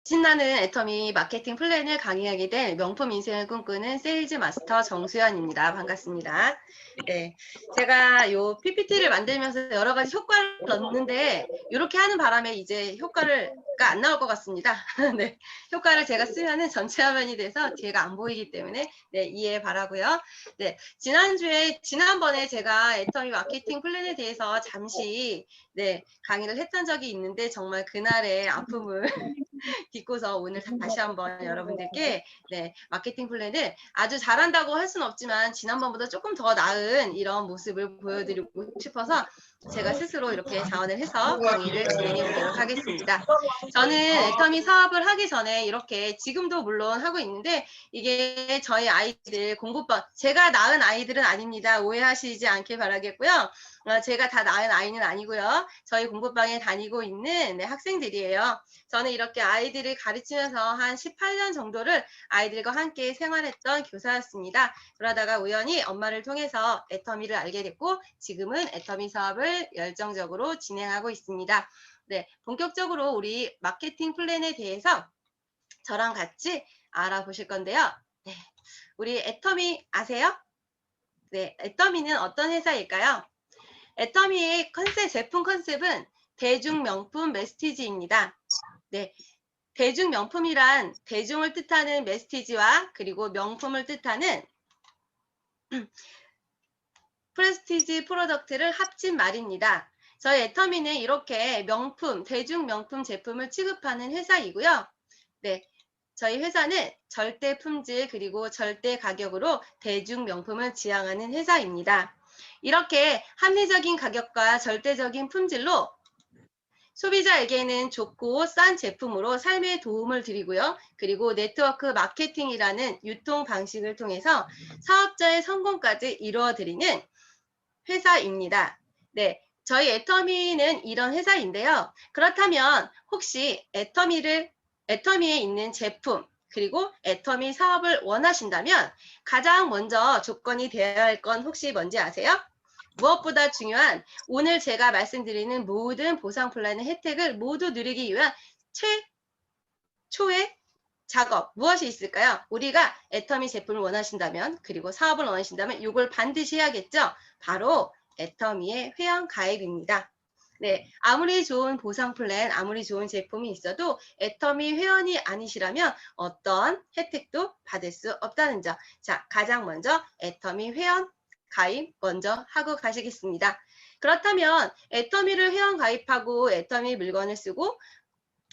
신나는 애터미 마케팅 플랜을 강의하게 된 명품 인생을 꿈꾸는 세일즈 마스터 정수연입니다. 반갑습니다. 네, 제가 요 PPT를 만들면서 여러 가지 효과를 넣는데 이렇게 하는 바람에 이제 효과가 안 나올 것 같습니다. 네, 효과를 제가 쓰면은 전체 화면이 돼서 뒤에가 안 보이기 때문에 네, 이해 바라고요. 네, 지난번에 제가 애터미 마케팅 플랜에 대해서 잠시 네, 강의를 했던 적이 있는데 정말 그날의 아픔을 딛고서 오늘 다시 한번 여러분들께 네, 마케팅 플랜을 아주 잘한다고 할 수는 없지만 지난번보다 조금 더 나은 이런 모습을 보여드리고 싶어서 제가 스스로 이렇게 자원을 해서 강의를 진행해 보도록 하겠습니다. 저는 애터미 사업을 하기 전에 이렇게 지금도 물론 하고 있는데 이게 저희 아이들 공부법, 제가 낳은 아이들은 아닙니다. 오해하시지 않길 바라겠고요. 제가 다 낳은 아이는 아니고요. 저희 공부방에 다니고 있는 네, 학생들이에요. 저는 이렇게 아이들을 가르치면서 한 18년 정도를 아이들과 함께 생활했던 교사였습니다. 그러다가 우연히 엄마를 통해서 애터미를 알게 됐고 지금은 애터미 사업을 열정적으로 진행하고 있습니다. 네, 본격적으로 우리 마케팅 플랜에 대해서 저랑 같이 알아보실 건데요. 네, 우리 애터미 아세요? 네, 애터미는 어떤 회사일까요? 애터미의 제품 컨셉은 대중명품 메스티지입니다. 네, 대중명품이란 대중을 뜻하는 메스티지와 그리고 명품을 뜻하는 프레스티지 프로덕트를 합친 말입니다. 저희 애터미는 이렇게 대중명품 제품을 취급하는 회사이고요. 네, 저희 회사는 절대 품질 그리고 절대 가격으로 대중명품을 지향하는 회사입니다. 이렇게 합리적인 가격과 절대적인 품질로 소비자에게는 좋고 싼 제품으로 삶에 도움을 드리고요. 그리고 네트워크 마케팅이라는 유통 방식을 통해서 사업자의 성공까지 이루어드리는 회사입니다. 네, 저희 애터미는 이런 회사인데요. 그렇다면 혹시 애터미에 있는 제품 그리고 애터미 사업을 원하신다면 가장 먼저 조건이 되어야 할 건 혹시 뭔지 아세요? 무엇보다 중요한 오늘 제가 말씀드리는 모든 보상 플랜의 혜택을 모두 누리기 위한 최초의 작업 무엇이 있을까요? 우리가 애터미 제품을 원하신다면 그리고 사업을 원하신다면 이걸 반드시 해야겠죠? 바로 애터미의 회원 가입입니다. 네, 아무리 좋은 보상 플랜, 아무리 좋은 제품이 있어도 애터미 회원이 아니시라면 어떤 혜택도 받을 수 없다는 점. 자, 가장 먼저 애터미 회원 가입 먼저 하고 가시겠습니다. 그렇다면 애터미를 회원 가입하고 애터미 물건을 쓰고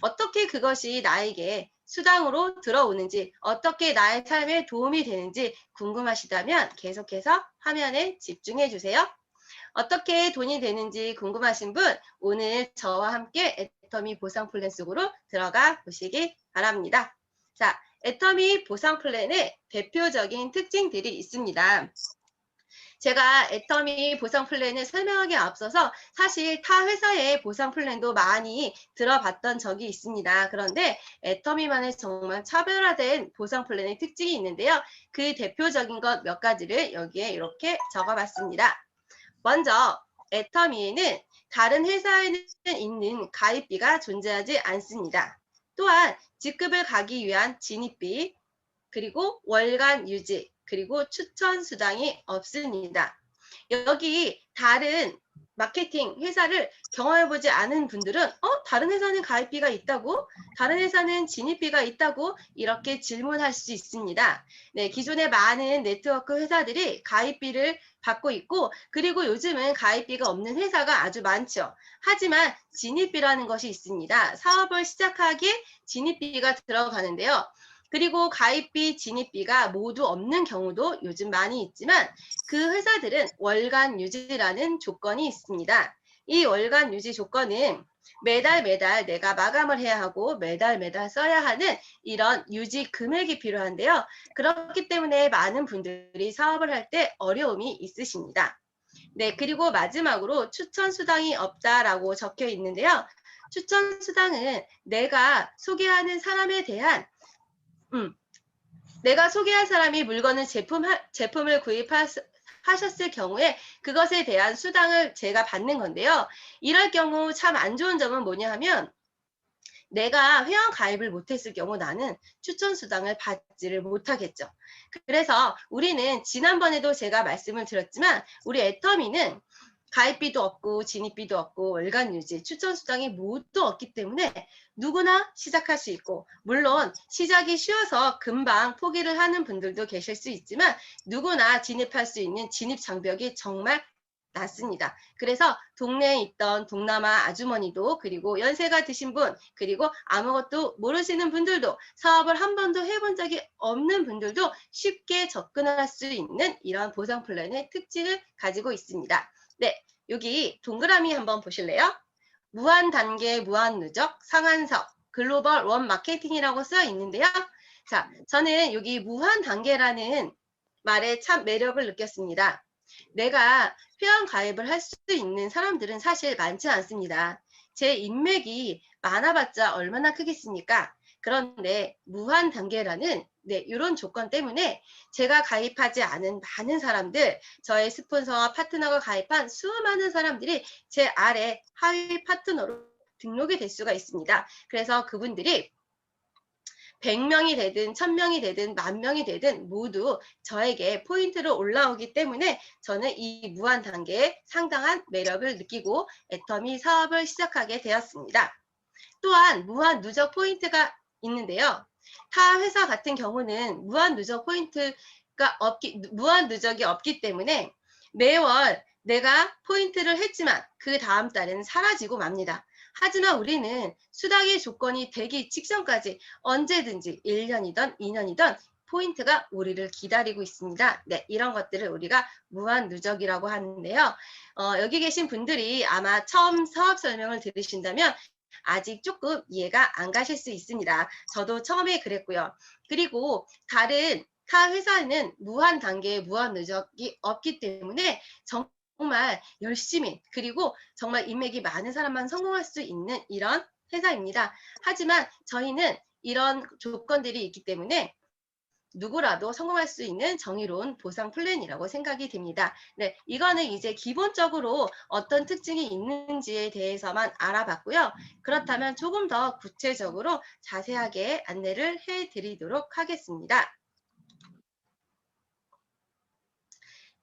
어떻게 그것이 나에게 수당으로 들어오는지, 어떻게 나의 삶에 도움이 되는지 궁금하시다면 계속해서 화면에 집중해 주세요. 어떻게 돈이 되는지 궁금하신 분, 오늘 저와 함께 애터미 보상 플랜 속으로 들어가 보시기 바랍니다. 자, 애터미 보상 플랜의 대표적인 특징들이 있습니다. 제가 애터미 보상 플랜을 설명하기 앞서서 사실 타 회사의 보상 플랜도 많이 들어봤던 적이 있습니다. 그런데 애터미만의 정말 차별화된 보상 플랜의 특징이 있는데요. 그 대표적인 것 몇 가지를 여기에 이렇게 적어봤습니다. 먼저 애터미에는 다른 회사에는 있는 가입비가 존재하지 않습니다. 또한 직급을 가기 위한 진입비, 그리고 월간 유지, 그리고 추천 수당이 없습니다. 여기 다른 마케팅 회사를 경험해보지 않은 분들은 다른 회사는 가입비가 있다고? 다른 회사는 진입비가 있다고? 이렇게 질문할 수 있습니다. 네, 기존의 많은 네트워크 회사들이 가입비를 받고 있고 그리고 요즘은 가입비가 없는 회사가 아주 많죠. 하지만 진입비라는 것이 있습니다. 사업을 시작하기에 진입비가 들어가는데요. 그리고 가입비, 진입비가 모두 없는 경우도 요즘 많이 있지만 그 회사들은 월간 유지라는 조건이 있습니다. 이 월간 유지 조건은 매달 내가 마감을 해야 하고 매달 써야 하는 이런 유지 금액이 필요한데요. 그렇기 때문에 많은 분들이 사업을 할 때 어려움이 있으십니다. 네, 그리고 마지막으로 추천 수당이 없다라고 적혀 있는데요. 추천 수당은 내가 소개하는 사람에 대한 내가 소개할 사람이 물건을 제품을 구입하셨을 경우에 그것에 대한 수당을 제가 받는 건데요. 이럴 경우 참 안 좋은 점은 뭐냐 하면 내가 회원 가입을 못했을 경우 나는 추천 수당을 받지를 못하겠죠. 그래서 우리는 지난번에도 제가 말씀을 드렸지만 우리 애터미는 가입비도 없고 진입비도 없고 월간 유지, 추천 수당이 모두 없기 때문에 누구나 시작할 수 있고, 물론 시작이 쉬워서 금방 포기를 하는 분들도 계실 수 있지만 누구나 진입할 수 있는 진입 장벽이 정말 낮습니다. 그래서 동네에 있던 동남아 아주머니도, 그리고 연세가 드신 분, 그리고 아무것도 모르시는 분들도, 사업을 한 번도 해본 적이 없는 분들도 쉽게 접근할 수 있는 이런 보상 플랜의 특징을 가지고 있습니다. 네, 여기 동그라미 한번 보실래요? 무한 단계, 무한 누적, 상한석, 글로벌 원 마케팅이라고 써 있는데요. 자, 저는 여기 무한 단계라는 말에 참 매력을 느꼈습니다. 내가 회원 가입을 할 수 있는 사람들은 사실 많지 않습니다. 제 인맥이 많아봤자 얼마나 크겠습니까? 그런데 무한 단계라는 이런 조건 때문에 제가 가입하지 않은 많은 사람들, 저의 스폰서와 파트너가 가입한 수많은 사람들이 제 아래 하위 파트너로 등록이 될 수가 있습니다. 그래서 그분들이 100명이 되든 1000명이 되든 10,000명이 되든 모두 저에게 포인트로 올라오기 때문에 저는 이 무한 단계에 상당한 매력을 느끼고 애터미 사업을 시작하게 되었습니다. 또한 무한 누적 포인트가 있는데요. 타 회사 같은 경우는 무한 누적이 없기 때문에 매월 내가 포인트를 했지만 그 다음 달에는 사라지고 맙니다. 하지만 우리는 수당의 조건이 되기 직전까지 언제든지 1년이든 2년이든 포인트가 우리를 기다리고 있습니다. 네, 이런 것들을 우리가 무한 누적이라고 하는데요. 여기 계신 분들이 아마 처음 사업 설명을 들으신다면 아직 조금 이해가 안 가실 수 있습니다. 저도 처음에 그랬고요. 그리고 다른 타 회사는 무한 단계의 무한 누적이 없기 때문에 정말 열심히, 그리고 정말 인맥이 많은 사람만 성공할 수 있는 이런 회사입니다. 하지만 저희는 이런 조건들이 있기 때문에 누구라도 성공할 수 있는 정의로운 보상 플랜이라고 생각이 됩니다. 네, 이거는 이제 기본적으로 어떤 특징이 있는지에 대해서만 알아봤고요. 그렇다면 조금 더 구체적으로 자세하게 안내를 해드리도록 하겠습니다.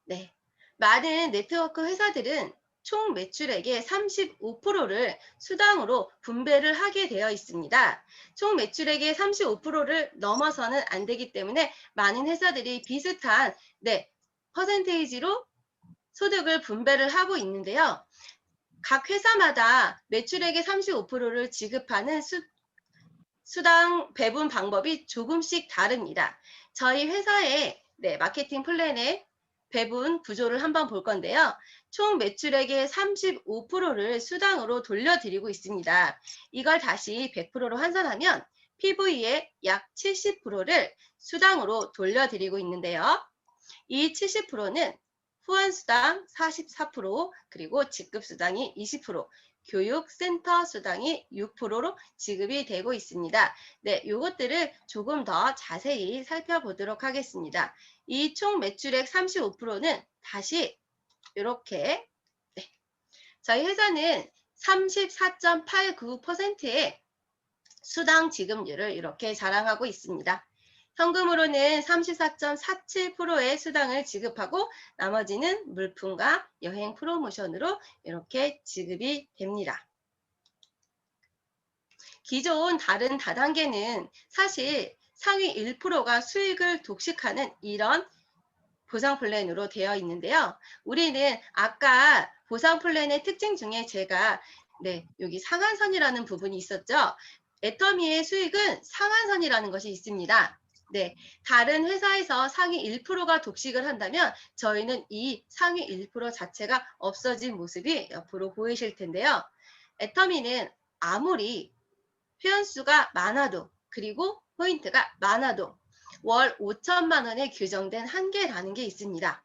네, 많은 네트워크 회사들은 총 매출액의 35%를 수당으로 분배를 하게 되어 있습니다. 총 매출액의 35%를 넘어서는 안 되기 때문에 많은 회사들이 비슷한 퍼센테이지로 소득을 분배를 하고 있는데요. 각 회사마다 매출액의 35%를 지급하는 수당 배분 방법이 조금씩 다릅니다. 저희 회사의 마케팅 플랜의 배분 구조를 한번 볼 건데요. 총 매출액의 35%를 수당으로 돌려드리고 있습니다. 이걸 다시 100%로 환산하면 PV의 약 70%를 수당으로 돌려드리고 있는데요. 이 70%는 후원수당 44%, 그리고 직급수당이 20%, 교육센터 수당이 6%로 지급이 되고 있습니다. 네, 요것들을 조금 더 자세히 살펴보도록 하겠습니다. 이 총 매출액 35%는 다시 이렇게 저희 회사는 34.89%의 수당 지급률을 이렇게 자랑하고 있습니다. 현금으로는 34.47%의 수당을 지급하고 나머지는 물품과 여행 프로모션으로 이렇게 지급이 됩니다. 기존 다른 다단계는 사실 상위 1%가 수익을 독식하는 이런 보상 플랜으로 되어 있는데요. 우리는 아까 보상 플랜의 특징 중에 제가 여기 상한선이라는 부분이 있었죠. 애터미의 수익은 상한선이라는 것이 있습니다. 네, 다른 회사에서 상위 1%가 독식을 한다면 저희는 이 상위 1% 자체가 없어진 모습이 옆으로 보이실 텐데요. 애터미는 아무리 회원수가 많아도, 그리고 포인트가 많아도 월 5천만 원에 규정된 한계라는 게 있습니다.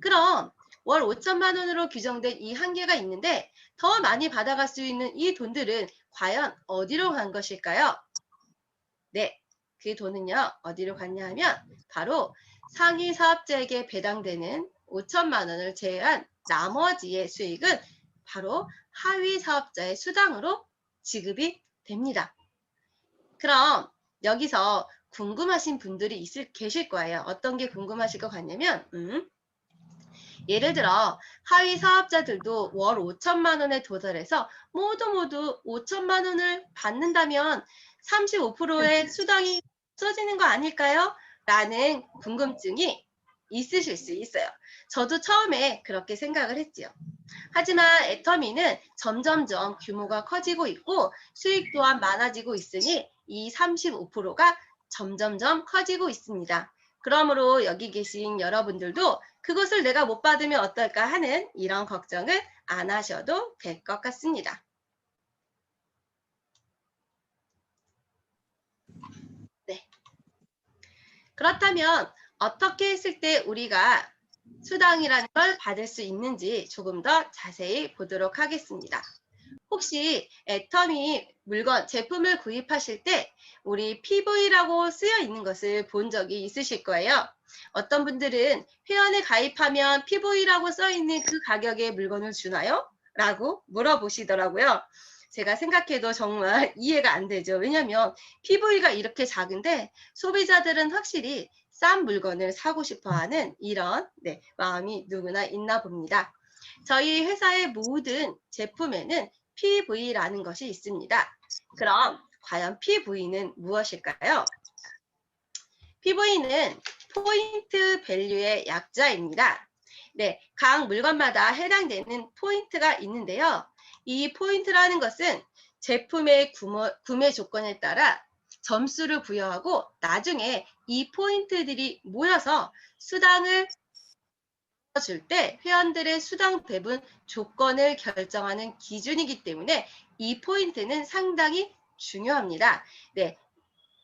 그럼 월 5천만 원으로 규정된 이 한계가 있는데 더 많이 받아갈 수 있는 이 돈들은 과연 어디로 간 것일까요? 네, 그 돈은요, 어디로 갔냐 하면 바로 상위 사업자에게 배당되는 5천만 원을 제외한 나머지의 수익은 바로 하위 사업자의 수당으로 지급이 됩니다. 그럼 여기서 궁금하신 분들이 계실 거예요. 어떤 게 궁금하실 것 같냐면 예를 들어 하위 사업자들도 월 5천만 원에 도달해서 모두 5천만 원을 받는다면 35%의 수당이 없어지는 거 아닐까요? 라는 궁금증이 있으실 수 있어요. 저도 처음에 그렇게 생각을 했지요. 하지만 애터미는 점점점 규모가 커지고 있고 수익 또한 많아지고 있으니 이 35%가 점점점 커지고 있습니다. 그러므로 여기 계신 여러분들도 그것을 내가 못 받으면 어떨까 하는 이런 걱정을 안 하셔도 될 것 같습니다. 네. 그렇다면 어떻게 했을 때 우리가 수당이라는 걸 받을 수 있는지 조금 더 자세히 보도록 하겠습니다. 혹시 애터미 제품을 구입하실 때 우리 PV라고 쓰여 있는 것을 본 적이 있으실 거예요. 어떤 분들은 회원에 가입하면 PV라고 써 있는 그 가격에 물건을 주나요? 라고 물어보시더라고요. 제가 생각해도 정말 이해가 안 되죠. 왜냐하면 PV가 이렇게 작은데 소비자들은 확실히 싼 물건을 사고 싶어하는 이런 마음이 누구나 있나 봅니다. 저희 회사의 모든 제품에는 PV라는 것이 있습니다. 그럼 과연 PV는 무엇일까요? PV는 포인트 밸류의 약자입니다. 네, 각 물건마다 해당되는 포인트가 있는데요. 이 포인트라는 것은 제품의 구매 조건에 따라 점수를 부여하고 나중에 이 포인트들이 모여서 수당을 줄 때 회원들의 수당 배분 조건을 결정하는 기준이기 때문에 이 포인트는 상당히 중요합니다. 네,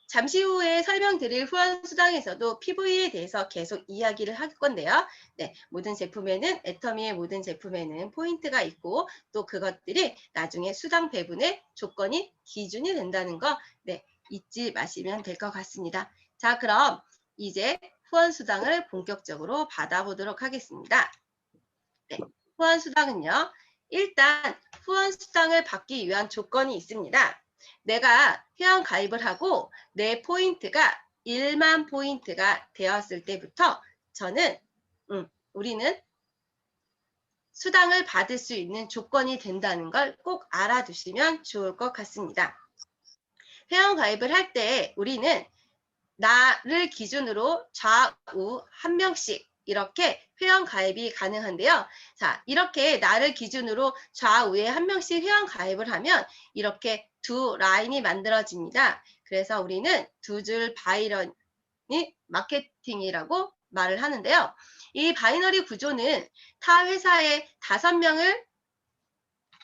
잠시 후에 설명드릴 후원 수당에서도 PV에 대해서 계속 이야기를 할 건데요. 네, 모든 제품에는 애터미의 모든 제품에는 포인트가 있고 또 그것들이 나중에 수당 배분의 조건이 기준이 된다는 거 잊지 마시면 될 것 같습니다. 자, 그럼 이제 후원 수당을 본격적으로 받아보도록 하겠습니다. 네, 후원 수당은요. 일단 후원 수당을 받기 위한 조건이 있습니다. 내가 회원 가입을 하고 내 포인트가 1만 포인트가 되었을 때부터 우리는 수당을 받을 수 있는 조건이 된다는 걸 꼭 알아두시면 좋을 것 같습니다. 회원 가입을 할 때 우리는 나를 기준으로 좌우 한 명씩 이렇게 회원 가입이 가능한데요. 자, 이렇게 나를 기준으로 좌우에 한 명씩 회원 가입을 하면 이렇게 두 라인이 만들어집니다. 그래서 우리는 두 줄 바이너리 마케팅이라고 말을 하는데요. 이 바이너리 구조는 타 회사에 5명을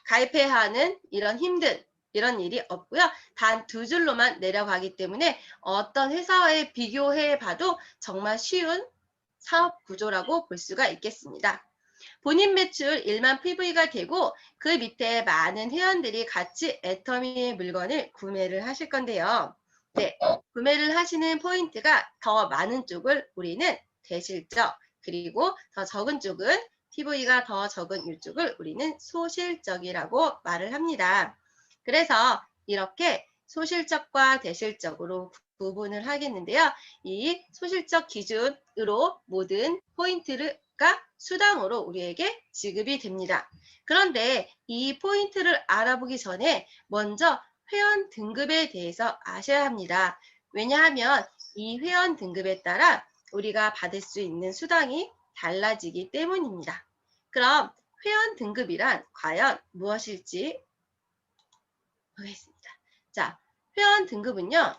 가입해야 하는 이런 힘든 이런 일이 없고요. 단 두 줄로만 내려가기 때문에 어떤 회사와의 비교해 봐도 정말 쉬운 사업 구조라고 볼 수가 있겠습니다. 본인 매출 1만 PV가 되고 그 밑에 많은 회원들이 같이 애터미의 물건을 구매를 하실 건데요. 네, 구매를 하시는 포인트가 더 많은 쪽을 우리는 대실적, 그리고 더 적은 쪽은 PV가 더 적은 이쪽을 우리는 소실적이라고 말을 합니다. 그래서 이렇게 소실적과 대실적으로 구분을 하겠는데요. 이 소실적 기준으로 모든 포인트가 수당으로 우리에게 지급이 됩니다. 그런데 이 포인트를 알아보기 전에 먼저 회원 등급에 대해서 아셔야 합니다. 왜냐하면 이 회원 등급에 따라 우리가 받을 수 있는 수당이 달라지기 때문입니다. 그럼 회원 등급이란 과연 무엇일지 보겠습니다. 자, 회원 등급은요.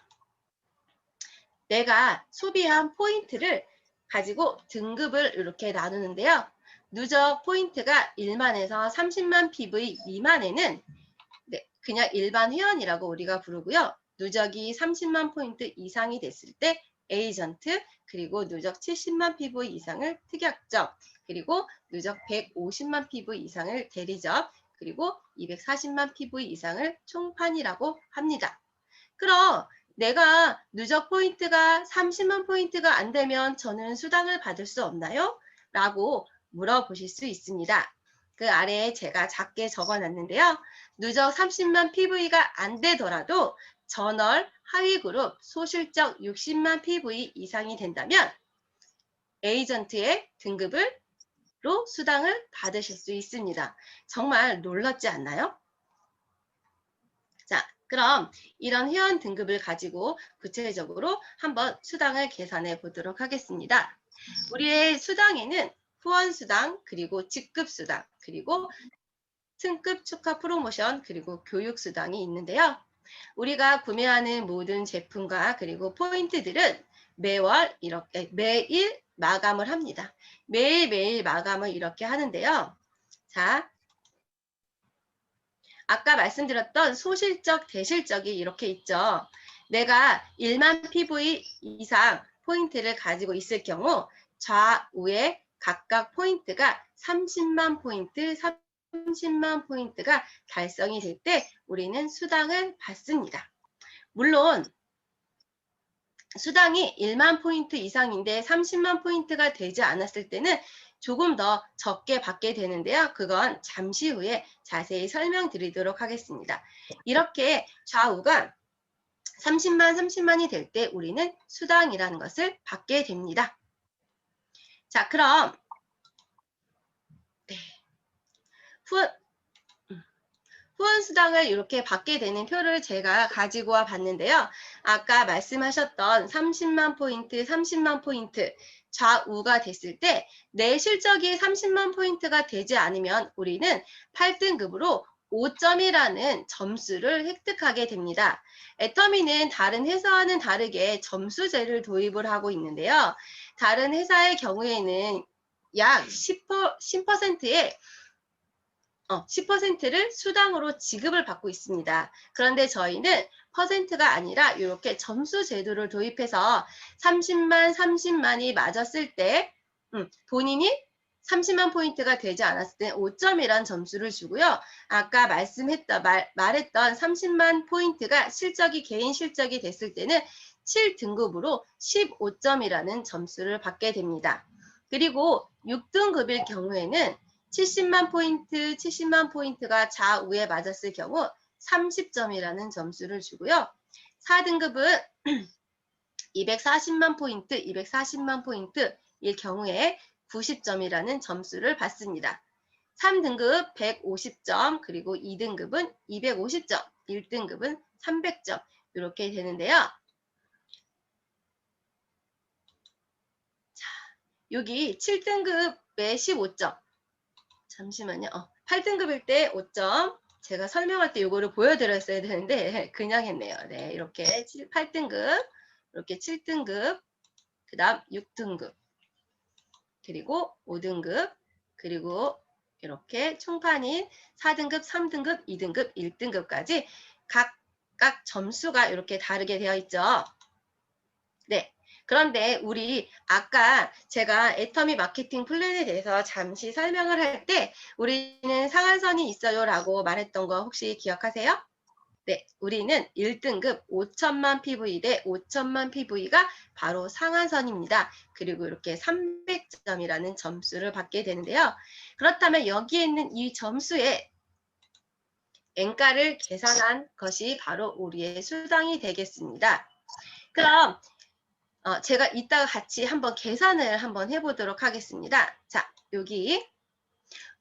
내가 소비한 포인트를 가지고 등급을 이렇게 나누는데요. 누적 포인트가 1만에서 30만 PV 미만에는 그냥 일반 회원이라고 우리가 부르고요. 누적이 30만 포인트 이상이 됐을 때 에이전트, 그리고 누적 70만 PV 이상을 특약점, 그리고 누적 150만 PV 이상을 대리점, 그리고 240만 PV 이상을 총판이라고 합니다. 그럼 내가 누적 포인트가 30만 포인트가 안 되면 저는 수당을 받을 수 없나요? 라고 물어보실 수 있습니다. 그 아래에 제가 작게 적어놨는데요. 누적 30만 PV가 안 되더라도 저널 하위 그룹 소실적 60만 PV 이상이 된다면 에이전트의 등급으로 수당을 받으실 수 있습니다. 정말 놀랍지 않나요? 자, 그럼 이런 회원 등급을 가지고 구체적으로 한번 수당을 계산해 보도록 하겠습니다. 우리의 수당에는 후원 수당, 그리고 직급 수당, 그리고 승급 축하 프로모션, 그리고 교육 수당이 있는데요. 우리가 구매하는 모든 제품과 그리고 포인트들은 매일 마감을 합니다. 매일매일 마감을 이렇게 하는데요. 자, 아까 말씀드렸던 소실적, 대실적이 이렇게 있죠. 내가 1만 PV 이상 포인트를 가지고 있을 경우 좌우에 각각 포인트가 30만 포인트, 30만 포인트가 달성이 될 때 우리는 수당을 받습니다. 물론 수당이 1만 포인트 이상인데 30만 포인트가 되지 않았을 때는 조금 더 적게 받게 되는데요. 그건 잠시 후에 자세히 설명드리도록 하겠습니다. 이렇게 좌우가 30만이 될 때 우리는 수당이라는 것을 받게 됩니다. 자, 그럼 후원 수당을 이렇게 받게 되는 표를 제가 가지고 와 봤는데요. 아까 말씀하셨던 30만 포인트, 30만 포인트 좌우가 됐을 때 내 실적이 30만 포인트가 되지 않으면 우리는 8등급으로 5점이라는 점수를 획득하게 됩니다. 애터미는 다른 회사와는 다르게 점수제를 도입을 하고 있는데요. 다른 회사의 경우에는 약 10%의 10%를 수당으로 지급을 받고 있습니다. 그런데 저희는 퍼센트가 아니라 이렇게 점수 제도를 도입해서 30만이 맞았을 때 본인이 30만 포인트가 되지 않았을 때 5점이란 점수를 주고요. 아까 말했던 30만 포인트가 개인 실적이 됐을 때는 7등급으로 15점이라는 점수를 받게 됩니다. 그리고 6등급일 경우에는 70만 포인트가 좌우에 맞았을 경우 30점이라는 점수를 주고요. 4등급은 240만 포인트일 경우에 90점이라는 점수를 받습니다. 3등급 150점, 그리고 2등급은 250점, 1등급은 300점 이렇게 되는데요. 자, 여기 7등급에 15점. 잠시만요. 8등급일 때 5점. 제가 설명할 때 이거를 보여드렸어야 되는데 그냥 했네요. 네, 이렇게 8등급, 이렇게 7등급, 그 다음 6등급, 그리고 5등급, 그리고 이렇게 총판인 4등급, 3등급, 2등급, 1등급까지 각각 점수가 이렇게 다르게 되어 있죠. 네. 그런데 우리 아까 제가 애터미 마케팅 플랜에 대해서 잠시 설명을 할 때 우리는 상한선이 있어요 라고 말했던 거 혹시 기억하세요? 네, 우리는 1등급 5천만 PV 대 5천만 PV가 바로 상한선입니다. 그리고 이렇게 300점이라는 점수를 받게 되는데요. 그렇다면 여기에 있는 이 점수에 N가를 계산한 것이 바로 우리의 수당이 되겠습니다. 그럼 제가 이따가 같이 한번 계산을 한번 해보도록 하겠습니다. 자, 여기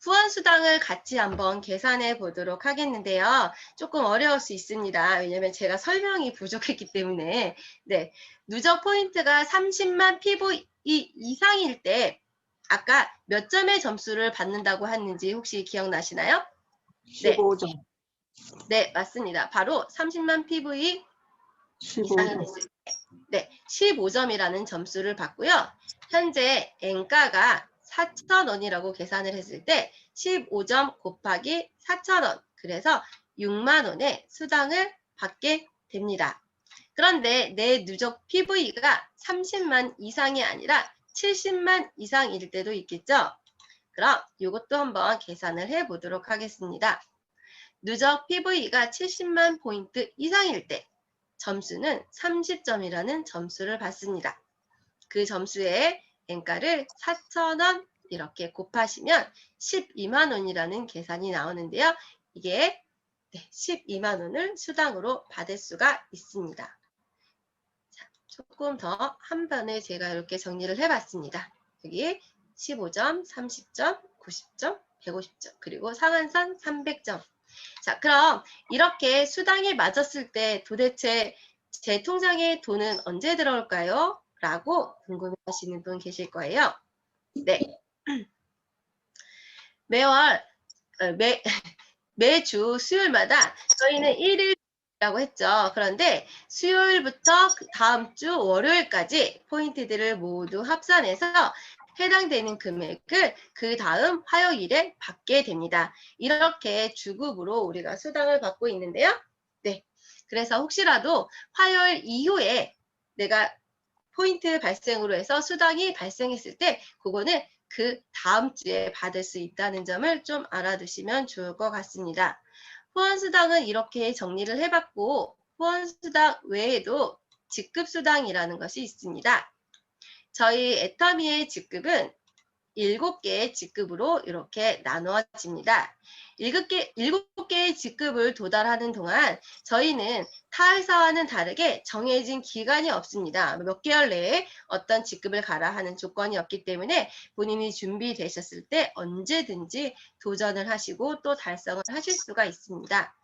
후원수당을 같이 한번 계산해 보도록 하겠는데요. 조금 어려울 수 있습니다. 왜냐하면 제가 설명이 부족했기 때문에. 네, 누적 포인트가 30만 PV 이상일 때 아까 몇 점의 점수를 받는다고 했는지 혹시 기억나시나요? 15점. 네, 맞습니다. 바로 30만 PV 이상이 15점. 됐을 때 네, 15점이라는 점수를 받고요. 현재 N가가 4,000원이라고 계산을 했을 때 15점 곱하기 4,000원, 그래서 6만 원의 수당을 받게 됩니다. 그런데 내 누적 PV가 30만 이상이 아니라 70만 이상일 때도 있겠죠? 그럼 이것도 한번 계산을 해보도록 하겠습니다. 누적 PV가 70만 포인트 이상일 때 점수는 30점이라는 점수를 받습니다. 그 점수에 N가를 4,000원 이렇게 곱하시면 12만 원이라는 계산이 나오는데요. 이게 네, 12만 원을 수당으로 받을 수가 있습니다. 자, 조금 더 한 번에 제가 이렇게 정리를 해봤습니다. 여기 15점, 30점, 90점, 150점, 그리고 상한선 300점. 자, 그럼 이렇게 수당이 맞았을 때 도대체 제 통장에 돈은 언제 들어올까요? 라고 궁금해하시는 분 계실 거예요. 네. 매주 수요일마다 저희는 1일이라고 했죠. 그런데 수요일부터 다음 주 월요일까지 포인트들을 모두 합산해서 해당되는 금액을 그 다음 화요일에 받게 됩니다. 이렇게 주급으로 우리가 수당을 받고 있는데요. 네. 그래서 혹시라도 화요일 이후에 내가 포인트 발생으로 해서 수당이 발생했을 때 그거는 그 다음 주에 받을 수 있다는 점을 좀 알아두시면 좋을 것 같습니다. 후원수당은 이렇게 정리를 해봤고 후원수당 외에도 직급수당이라는 것이 있습니다. 저희 애터미의 직급은 7개의 직급으로 이렇게 나누어집니다. 7개의 직급을 도달하는 동안 저희는 타 회사와는 다르게 정해진 기간이 없습니다. 몇 개월 내에 어떤 직급을 가라 하는 조건이 없기 때문에 본인이 준비되셨을 때 언제든지 도전을 하시고 또 달성을 하실 수가 있습니다.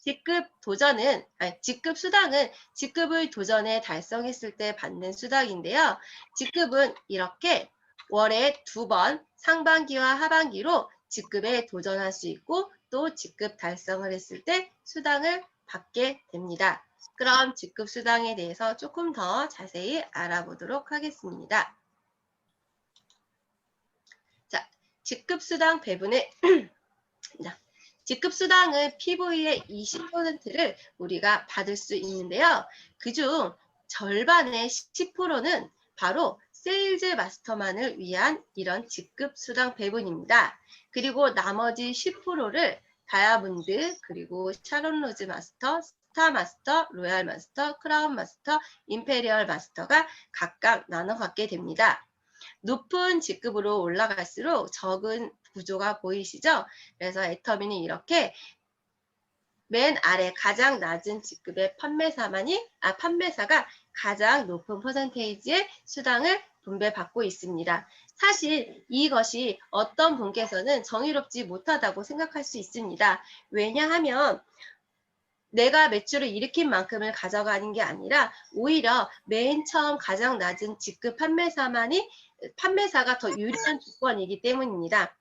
직급 수당은 직급을 도전해 달성했을 때 받는 수당인데요. 직급은 이렇게 월에 2번 상반기와 하반기로 직급에 도전할 수 있고 또 직급 달성을 했을 때 수당을 받게 됩니다. 그럼 직급 수당에 대해서 조금 더 자세히 알아보도록 하겠습니다. 자, 직급 수당 배분의 직급 수당은 PV의 20%를 우리가 받을 수 있는데요. 그중 절반의 10%는 바로 세일즈 마스터만을 위한 이런 직급 수당 배분입니다. 그리고 나머지 10%를 다이아몬드, 그리고 샤론 로즈 마스터, 스타 마스터, 로얄 마스터, 크라운 마스터, 임페리얼 마스터가 각각 나눠 갖게 됩니다. 높은 직급으로 올라갈수록 적은 구조가 보이시죠? 그래서 애터미는 이렇게 맨 아래 가장 낮은 직급의 판매사가 가장 높은 퍼센테이지의 수당을 분배받고 있습니다. 사실 이것이 어떤 분께서는 정의롭지 못하다고 생각할 수 있습니다. 왜냐하면 내가 매출을 일으킨 만큼을 가져가는 게 아니라 오히려 맨 처음 가장 낮은 직급 판매사가 더 유리한 조건이기 때문입니다.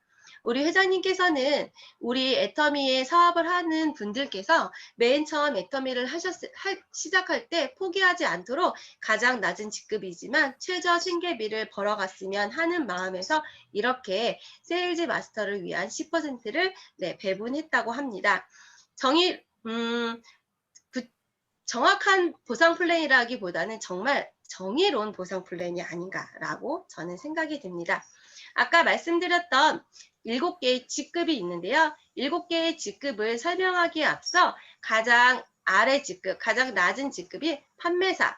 우리 회장님께서는 우리 애터미에 사업을 하는 분들께서 맨 처음 애터미를 시작할 때 포기하지 않도록 가장 낮은 직급이지만 최저 생계비를 벌어갔으면 하는 마음에서 이렇게 세일즈 마스터를 위한 10%를 배분했다고 합니다. 정확한 보상 플랜이라기보다는 정말 정의로운 보상 플랜이 아닌가라고 저는 생각이 됩니다. 아까 말씀드렸던 7개의 직급이 있는데요. 7개의 직급을 설명하기에 앞서 가장 아래 직급, 가장 낮은 직급이 판매사,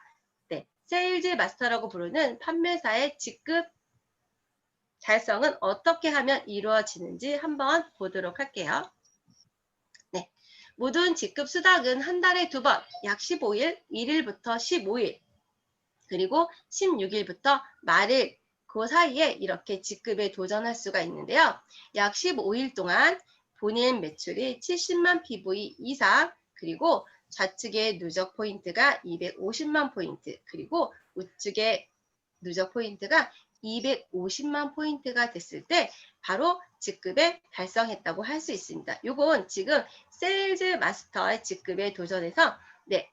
세일즈 마스터라고 부르는 판매사의 직급 달성은 어떻게 하면 이루어지는지 한번 보도록 할게요. 모든 직급 수당은 한 달에 2번, 약 15일, 1일부터 15일, 그리고 16일부터 말일, 그 사이에 이렇게 직급에 도전할 수가 있는데요. 약 15일 동안 본인 매출이 70만 PV 이상, 그리고 좌측의 누적 포인트가 250만 포인트, 그리고 우측의 누적 포인트가 250만 포인트가 됐을 때 바로 직급에 달성했다고 할 수 있습니다. 요건 지금 세일즈 마스터의 직급에 도전해서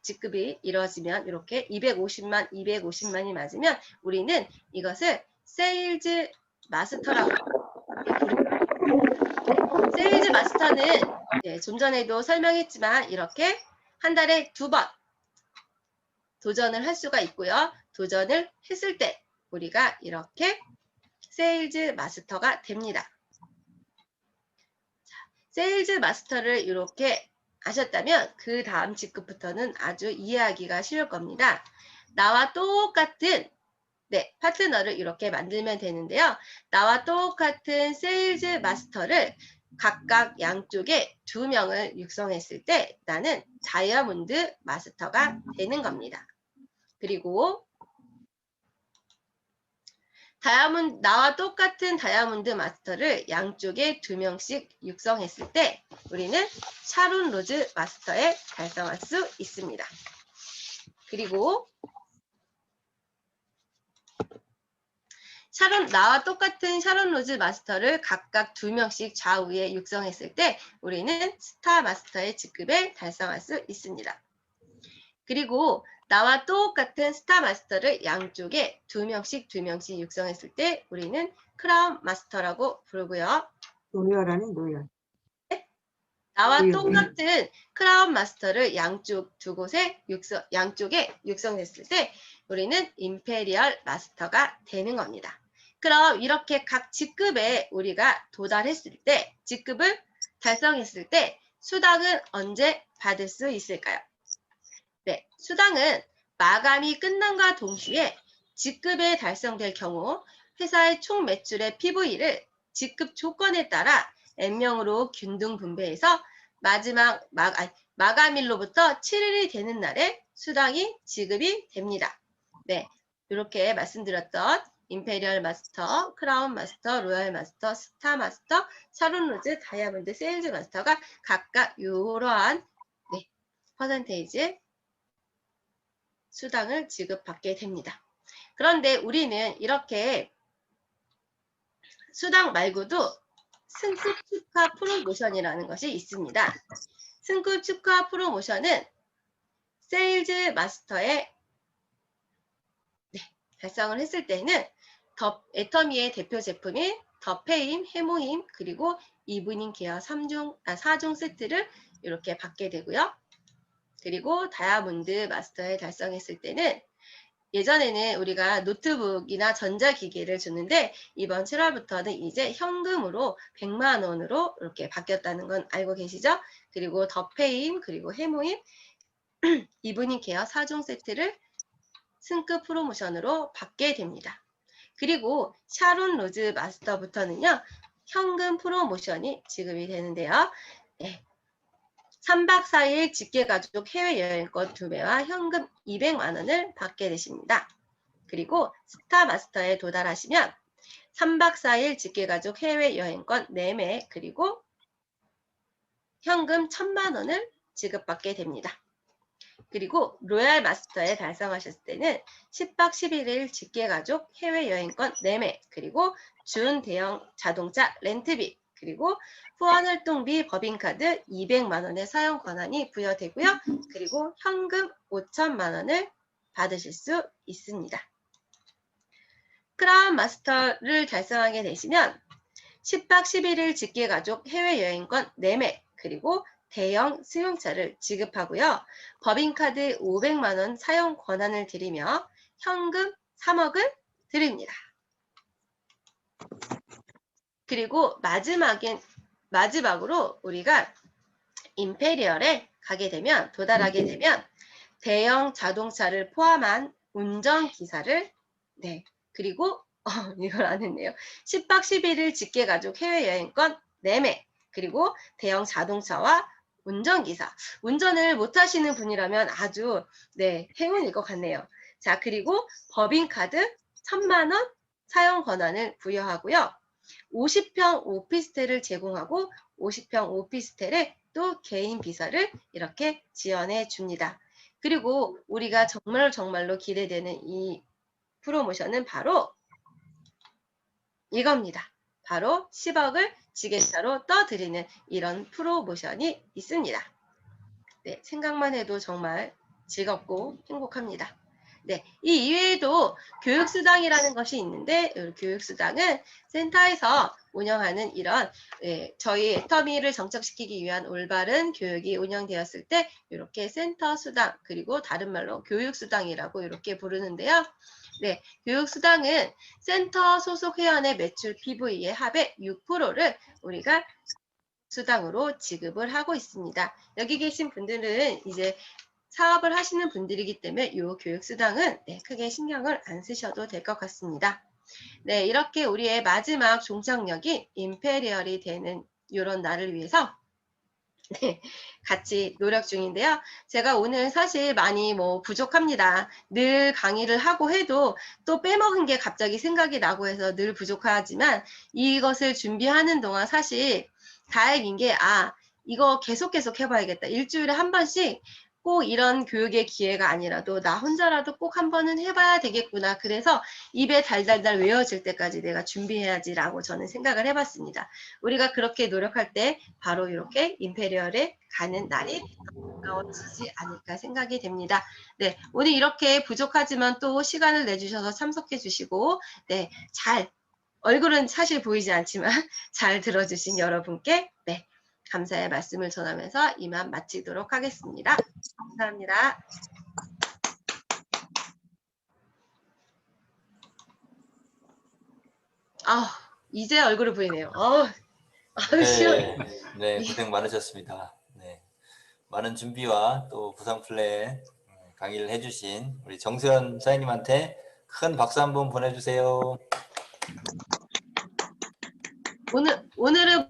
직급이 이루어지면 이렇게 250만이 맞으면 우리는 이것을 세일즈 마스터라고 세일즈 마스터는 좀 전에도 설명했지만 이렇게 한 달에 2번 도전을 할 수가 있고요. 도전을 했을 때 우리가 이렇게 세일즈 마스터가 됩니다. 세일즈 마스터를 이렇게 아셨다면 그 다음 직급부터는 아주 이해하기가 쉬울 겁니다. 나와 똑같은 파트너를 이렇게 만들면 되는데요. 나와 똑같은 세일즈 마스터를 각각 양쪽에 2명을 육성했을 때 나는 다이아몬드 마스터가 되는 겁니다. 그리고 나와 똑같은 다이아몬드 마스터를 양쪽에 2명씩 육성했을 때 우리는 샤론 로즈 마스터에 달성할 수 있습니다. 그리고 나와 똑같은 샤론 로즈 마스터를 각각 2명씩 좌우에 육성했을 때 우리는 스타 마스터의 직급에 달성할 수 있습니다. 그리고 나와 똑같은 스타 마스터를 양쪽에 2명씩 육성했을 때 우리는 크라운 마스터라고 부르고요. 노열하는 노열. 나와 노열. 똑같은 크라운 마스터를 양쪽에 육성했을 때 우리는 임페리얼 마스터가 되는 겁니다. 그럼 이렇게 각 직급에 우리가 도달했을 때, 직급을 달성했을 때 수당은 언제 받을 수 있을까요? 네, 수당은 마감이 끝남과 동시에 직급에 달성될 경우 회사의 총 매출의 PV를 직급 조건에 따라 N명으로 균등 분배해서 마감일로부터 7일이 되는 날에 수당이 지급이 됩니다. 네, 이렇게 말씀드렸던 임페리얼 마스터, 크라운 마스터, 로얄 마스터, 스타 마스터, 샤론 로즈, 다이아몬드, 세일즈 마스터가 각각 이러한 퍼센테이지 수당을 지급받게 됩니다. 그런데 우리는 이렇게 수당 말고도 승급 축하 프로모션이라는 것이 있습니다. 승급 축하 프로모션은 세일즈 마스터에 달성을 했을 때는 애터미의 대표 제품인 더 페임, 해모임, 그리고 이브닝 케어 4종 세트를 이렇게 받게 되고요. 그리고 다이아몬드 마스터에 달성했을 때는 예전에는 우리가 노트북이나 전자기기를 주는데 이번 7월부터는 이제 현금으로 100만 원으로 이렇게 바뀌었다는 건 알고 계시죠? 그리고 더 페임, 그리고 해모임, 이브닝 케어 4종 세트를 승급 프로모션으로 받게 됩니다. 그리고 샤론 로즈 마스터부터는요, 현금 프로모션이 지급이 되는데요. 네. 3박 4일 직계가족 해외여행권 2배와 현금 200만 원을 받게 되십니다. 그리고 스타 마스터에 도달하시면 3박 4일 직계가족 해외여행권 4매 그리고 현금 1000만 원을 지급받게 됩니다. 그리고 로얄 마스터에 달성하셨을 때는 10박 11일 직계가족 해외여행권 4매 그리고 준 대형 자동차 렌트비 그리고 후원활동비 법인카드 200만 원의 사용 권한이 부여되고요. 그리고 현금 5천만 원을 받으실 수 있습니다. 크라운 마스터를 달성하게 되시면 10박 11일 직계가족 해외여행권 4매 그리고 대형 승용차를 지급하고요. 법인카드 500만 원 사용 권한을 드리며 현금 3억을 드립니다. 그리고 마지막으로 우리가 임페리얼에 도달하게 되면 대형 자동차를 포함한 운전기사를 그리고 이걸 안 했네요. 10박 11일 직계가족 해외여행권 4매 그리고 대형 자동차와 운전기사. 운전을 못하시는 분이라면 아주 행운일 것 같네요. 자, 그리고 법인카드 1000만 원 사용 권한을 부여하고요. 50평 오피스텔을 제공하고 50평 오피스텔에 또 개인 비서를 이렇게 지원해 줍니다. 그리고 우리가 정말로 기대되는 이 프로모션은 바로 이겁니다. 바로 10억을 지게차로 떠드리는 이런 프로모션이 있습니다. 네, 생각만 해도 정말 즐겁고 행복합니다. 네, 이 이외에도 교육수당이라는 것이 있는데 이 교육수당은 센터에서 운영하는 이런 저희 애터미를 정착시키기 위한 올바른 교육이 운영되었을 때 이렇게 센터 수당 그리고 다른 말로 교육수당이라고 이렇게 부르는데요. 네, 교육수당은 센터 소속 회원의 매출 PV의 합의 6%를 우리가 수당으로 지급을 하고 있습니다. 여기 계신 분들은 이제 사업을 하시는 분들이기 때문에 이 교육수당은 크게 신경을 안 쓰셔도 될 것 같습니다. 네, 이렇게 우리의 마지막 종착역이 임페리얼이 되는 이런 날을 위해서 네, 같이 노력 중인데요. 제가 오늘 사실 많이 부족합니다. 늘 강의를 하고 해도 또 빼먹은 게 갑자기 생각이 나고 해서 늘 부족하지만 이것을 준비하는 동안 사실 다행인 게 이거 계속 해봐야겠다. 일주일에 한 번씩 꼭 이런 교육의 기회가 아니라도 나 혼자라도 꼭 한 번은 해봐야 되겠구나. 그래서 입에 달달달 외워질 때까지 내가 준비해야지라고 저는 생각을 해봤습니다. 우리가 그렇게 노력할 때 바로 이렇게 임페리얼에 가는 날이 가까워지지 않을까 생각이 됩니다. 네, 오늘 이렇게 부족하지만 또 시간을 내주셔서 참석해 주시고 네, 얼굴은 사실 보이지 않지만 잘 들어주신 여러분께 네, 감사의 말씀을 전하면서 이만 마치도록 하겠습니다. 감사합니다. 이제 얼굴을 보이네요. 시원해. 네, 고생 많으셨습니다. 네, 많은 준비와 또 부상 플랜 강의를 해주신 우리 정수연 사장님한테 큰 박수 한번 보내주세요. 오늘은